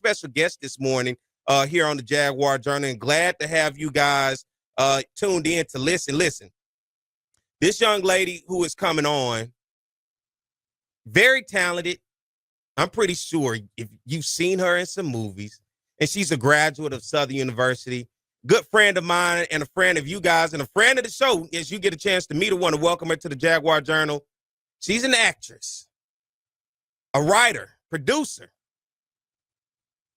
special guest this morning here on the Jaguar Journal, and glad to have you guys tuned in to listen. Listen, this young lady who is coming on, very talented. I'm pretty sure if you've seen her in some movies, and she's a graduate of Southern University, good friend of mine and a friend of you guys and a friend of the show. As you get a chance to meet her, want to welcome her to the Jaguar Journal. She's an actress, a writer, producer,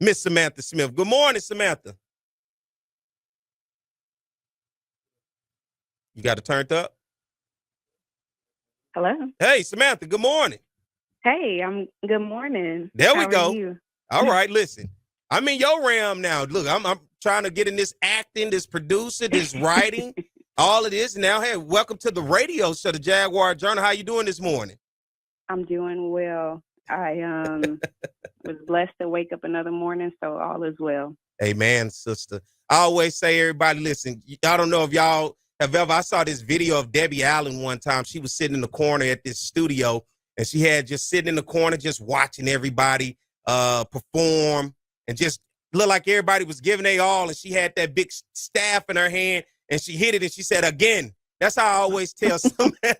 Miss Samantha Smith. Good morning, Samantha. You got it turned up? Hello. Hey, Samantha, good morning. Hey, good morning. There we How go. are you? All right, listen. I'm in your realm now. Look, I'm trying to get in this acting, this producer, this writing, all of this. Now, hey, welcome to the radio show, the Jaguar Journal. How you doing this morning? I'm doing well. I was blessed to wake up another morning, so all is well. Amen, sister. I always say, everybody, listen, I don't know if y'all have ever, I saw this video of Debbie Allen one time. She was sitting in the corner at this studio, and she had just sitting in the corner just watching everybody perform, and just looked like everybody was giving their all, and she had that big staff in her hand, and she hit it, and she said, again. That's how I always tell Samantha.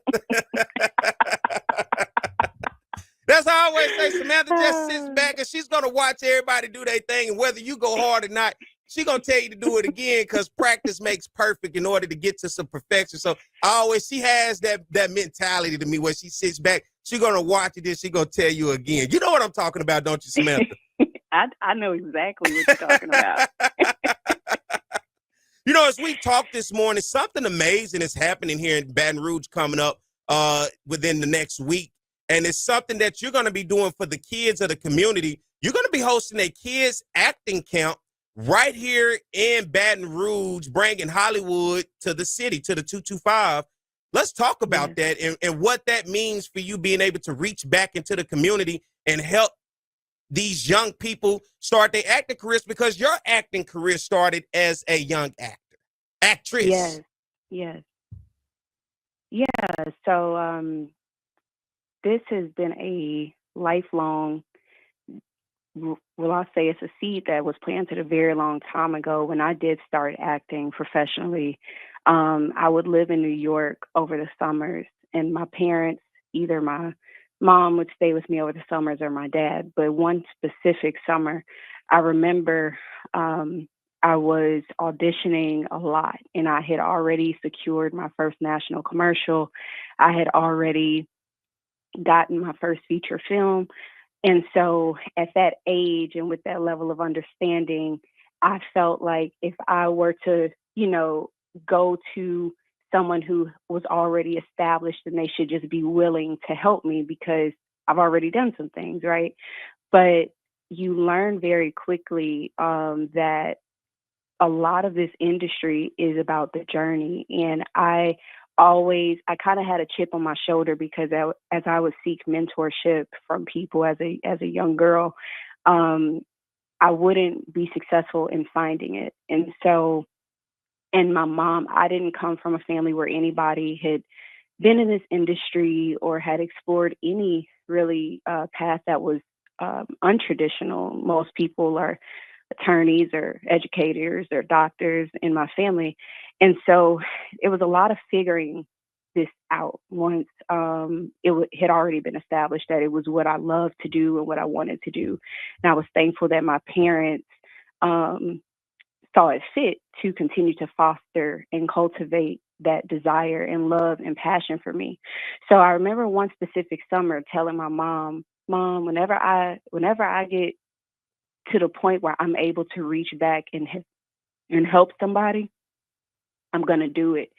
That's how I always say, Samantha just sits back, and she's going to watch everybody do their thing, and whether you go hard or not, she's going to tell you to do it again, because practice makes perfect in order to get to some perfection. So she has that mentality to me where she sits back, she's going to watch it, and she's going to tell you again. You know what I'm talking about, don't you, Samantha? I know exactly what you're talking about. You know, as we talked this morning, something amazing is happening here in Baton Rouge coming up within the next week. And it's something that you're going to be doing for the kids of the community. You're going to be hosting a kids acting camp right here in Baton Rouge, bringing Hollywood to the city, to the 225. Let's talk about that and what that means for you being able to reach back into the community and help these young people start their acting careers, because your acting career started as a young actress. Yes. So this has been a lifelong, well, I'll say it's a seed that was planted a very long time ago. When I did start acting professionally, I would live in New York over the summers, and my parents, either my mom would stay with me over the summers or my dad. But one specific summer, I remember I was auditioning a lot, and I had already secured my first national commercial. I had already gotten my first feature film. And so at that age and with that level of understanding, I felt like if I were to, go to someone who was already established, then they should just be willing to help me, because I've already done some things, right? But you learn very quickly that a lot of this industry is about the journey. And I kind of had a chip on my shoulder, because as I would seek mentorship from people as a young girl, I wouldn't be successful in finding it. And my mom, I didn't come from a family where anybody had been in this industry or had explored any really path that was untraditional. Most people are attorneys or educators or doctors in my family. And so it was a lot of figuring this out once had already been established that it was what I loved to do and what I wanted to do. And I was thankful that my parents saw it fit to continue to foster and cultivate that desire and love and passion for me. So I remember one specific summer telling my mom, whenever I get to the point where I'm able to reach back and help somebody, I'm going to do it.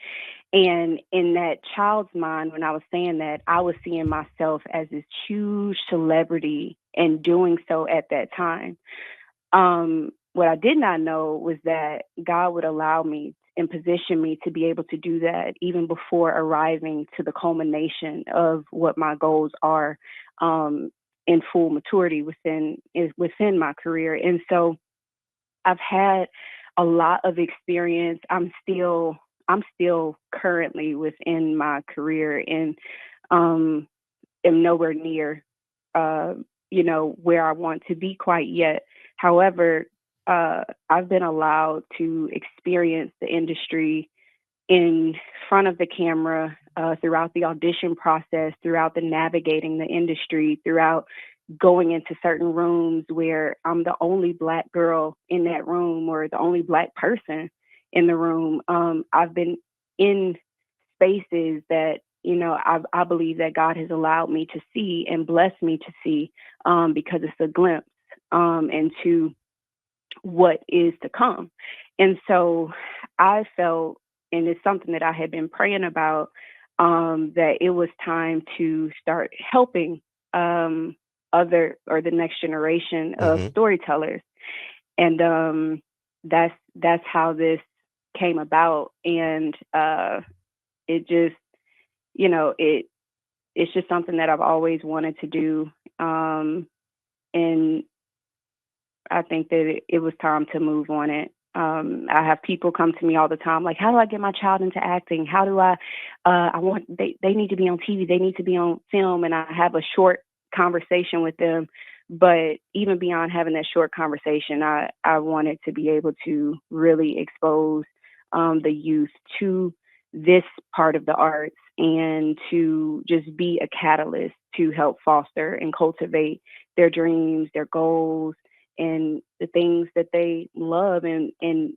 And in that child's mind, when I was saying that, I was seeing myself as this huge celebrity and doing so at that time. What I did not know was that God would allow me and position me to be able to do that even before arriving to the culmination of what my goals are in full maturity within my career. And so I've had a lot of experience. I'm still currently within my career, and am nowhere near where I want to be quite yet. However, I've been allowed to experience the industry in front of the camera, throughout the audition process, throughout the navigating the industry, throughout going into certain rooms where I'm the only Black girl in that room or the only Black person in the room. I've been in spaces that, I believe that God has allowed me to see and blessed me to see, because it's a glimpse, into what is to come. And so I felt, and it's something that I had been praying about, that it was time to start helping, other or the next generation of Mm-hmm. storytellers. And that's how this came about. And it just, it's just something that I've always wanted to do. And I think that it was time to move on it. I have people come to me all the time, like, how do I get my child into acting? How do they need to be on TV. They need to be on film. And I have a short conversation with them. But even beyond having that short conversation, I wanted to be able to really expose, the youth to this part of the arts and to just be a catalyst to help foster and cultivate their dreams, their goals, and the things that they love and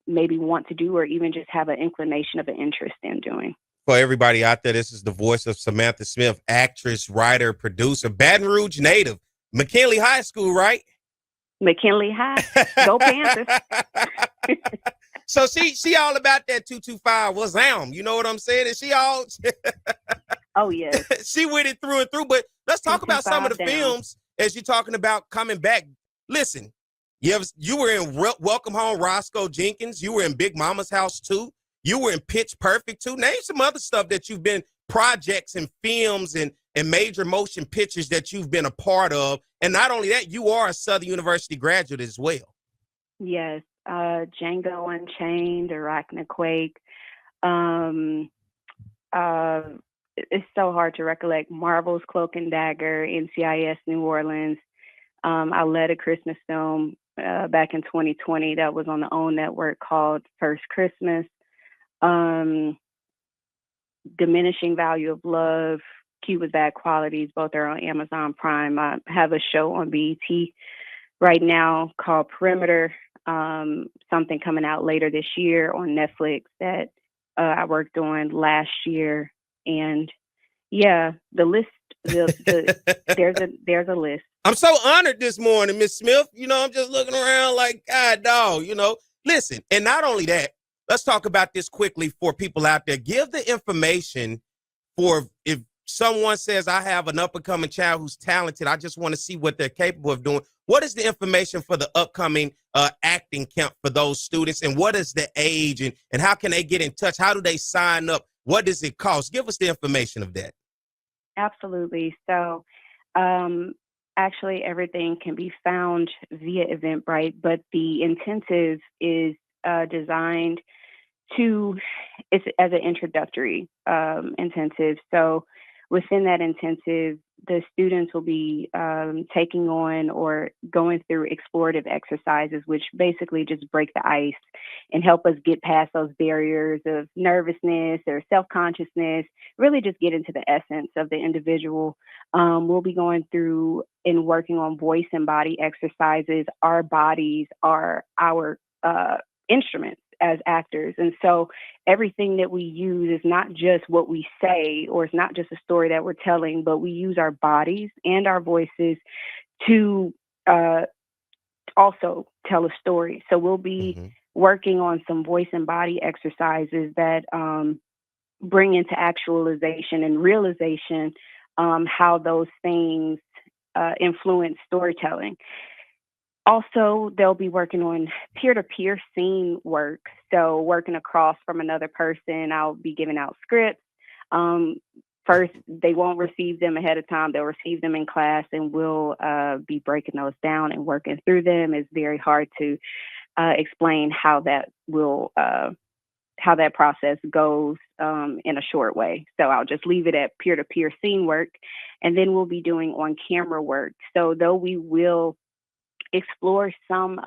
maybe want to do, or even just have an inclination of an interest in doing. For everybody out there, this is the voice of Samantha Smith, actress, writer, producer, Baton Rouge native, McKinley High School, right? McKinley High, go Panthers. So she all about that 225 was You know what I'm saying? And she all Oh yes, she with it through and through. But let's talk about some of the 225 down. films as you're talking about coming back. Listen, you were in Welcome Home, Roscoe Jenkins. You were in Big Mama's House too. You were in Pitch Perfect too. Name some other stuff that you've been, projects and films and major motion pictures that you've been a part of. And not only that, you are a Southern University graduate as well. Yes, Django Unchained, Arachnoquake. Um, uh, it's so hard to recollect. Marvel's Cloak and Dagger, NCIS New Orleans. I led a Christmas film back in 2020 that was on the OWN network called First Christmas. Diminishing Value of Love, Cuba's Bad Qualities, both are on Amazon Prime. I have a show on BET right now called Perimeter, something coming out later this year on Netflix that I worked on last year. And yeah, the list, there's a list. I'm so honored this morning, Miss Smith. I'm just looking around like, God, dog, listen. And not only that, let's talk about this quickly for people out there. Give the information for if someone says, I have an up-and-coming child who's talented, I just want to see what they're capable of doing. What is the information for the upcoming acting camp for those students? And what is the age? And how can they get in touch? How do they sign up? What does it cost? Give us the information of that. Absolutely. So, actually, everything can be found via Eventbrite, but the intensive is designed it's as an introductory intensive. So within that intensive, the students will be taking on or going through explorative exercises, which basically just break the ice and help us get past those barriers of nervousness or self-consciousness, really just get into the essence of the individual. We'll be going through and working on voice and body exercises. Our bodies are our instruments as actors. And so everything that we use is not just what we say, or it's not just a story that we're telling, but we use our bodies and our voices to also tell a story. So we'll be working on some voice and body exercises that bring into actualization and realization how those things influence storytelling. Also, they'll be working on peer-to-peer scene work. So working across from another person, I'll be giving out scripts. First, they won't receive them ahead of time. They'll receive them in class, and we'll be breaking those down and working through them. It's very hard to explain how that process goes in a short way. So I'll just leave it at peer-to-peer scene work. And then we'll be doing on-camera work. So though we will explore some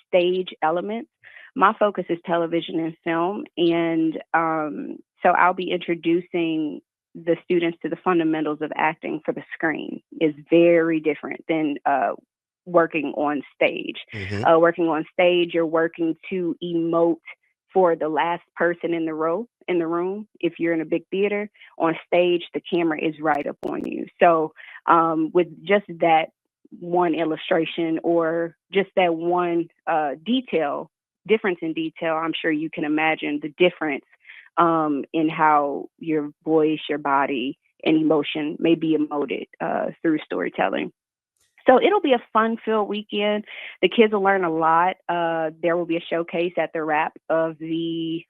stage elements. My focus is television and film, and so I'll be introducing the students to the fundamentals of acting for the screen. Is very different than working on stage. Mm-hmm. Working on stage, you're working to emote for the last person in the room. If you're in a big theater, on stage, the camera is right up on you. So with just that one illustration or just that one difference in detail, I'm sure you can imagine the difference in how your voice, your body, and emotion may be emoted through storytelling. So it'll be a fun-filled weekend. The kids will learn a lot. There will be a showcase at the wrap of the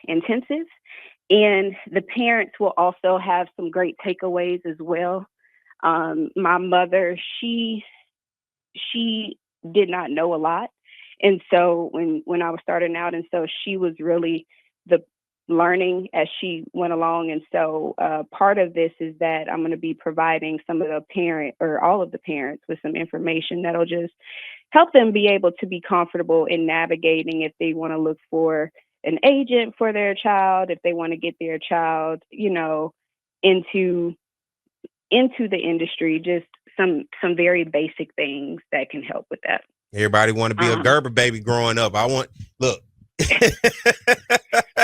intensive, and the parents will also have some great takeaways as well. My mother, she did not know a lot, and so when I was starting out, and so she was really the learning as she went along. And so part of this is that I'm going to be providing some of the parent or all of the parents with some information that'll just help them be able to be comfortable in navigating if they want to look for an agent for their child, if they want to get their child, into the industry, just some very basic things that can help with that. Everybody want to be a Gerber baby growing up. Look.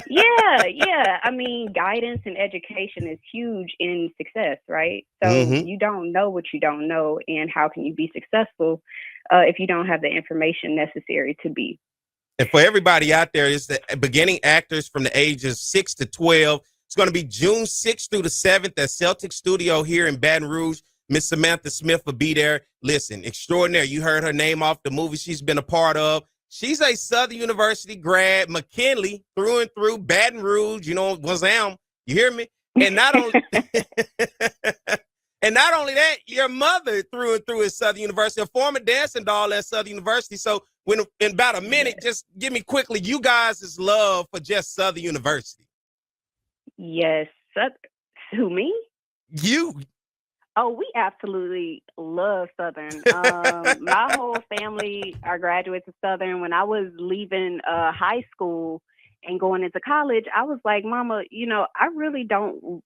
Yeah. I mean, guidance and education is huge in success, right? So You don't know what you don't know, and how can you be successful if you don't have the information necessary to be? And for everybody out there, it's the beginning actors from the ages 6 to 12. It's going to be June 6th through the 7th at Celtic Studio here in Baton Rouge. Miss Samantha Smith will be there. Listen, extraordinary. You heard her name off the movie she's been a part of. She's a Southern University grad, McKinley, through and through, Baton Rouge, Wazam. You hear me? And not only that, your mother through and through is Southern University, a former dancing doll at Southern University. So in about a minute, just give me quickly you guys' love for just Southern University. Yes. Who, me? You. Oh, we absolutely love Southern. My whole family are graduates of Southern. When I was leaving high school and going into college, I was like, Mama,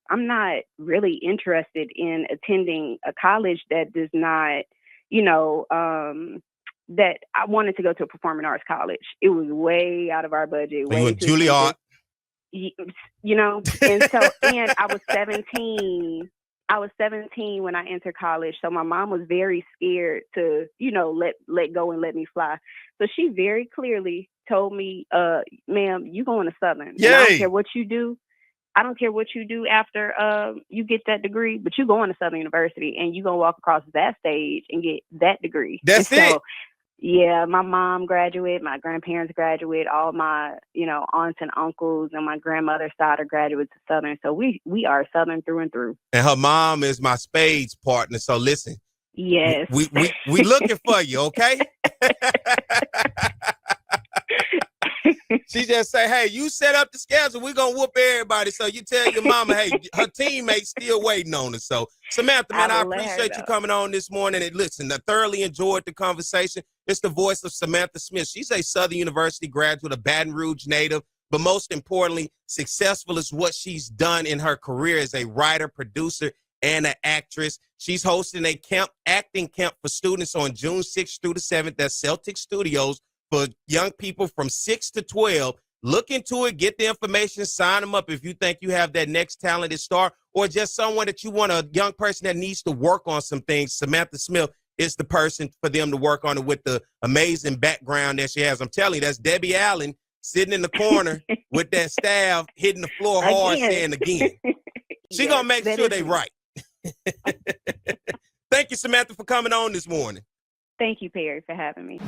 I'm not really interested in attending a college that does not, that I wanted to go to a performing arts college. It was way out of our budget. You went Juilliard. And I was 17. I was 17 when I entered college, so my mom was very scared to, let go and let me fly. So she very clearly told me, ma'am, you going to Southern. And I don't care what you do. I don't care what you do after you get that degree, but you going to Southern University and you going to walk across that stage and get that degree. That's it. So, yeah, my mom graduated, my grandparents graduated, all my, aunts and uncles and my grandmother's side are graduates of Southern. So we are Southern through and through. And her mom is my spades partner. So listen. Yes. We looking for you, okay? She just say, hey, you set up the schedule. We're going to whoop everybody. So you tell your mama, hey, her teammates still waiting on her. So Samantha, man, I appreciate you coming on this morning. And listen, I thoroughly enjoyed the conversation. It's the voice of Samantha Smith. She's a Southern University graduate, a Baton Rouge native, but most importantly, successful is what she's done in her career as a writer, producer, and an actress. She's hosting a acting camp for students on June 6th through the 7th at Celtic Studios for young people from 6 to 12. Look into it, get the information, sign them up if you think you have that next talented star or just someone that you want, a young person that needs to work on some things. Samantha Smith is the person for them to work on it with the amazing background that she has. I'm telling you, that's Debbie Allen sitting in the corner with that staff hitting the floor hard saying again. She going to make sure they right. Thank you, Samantha, for coming on this morning. Thank you, Perry, for having me.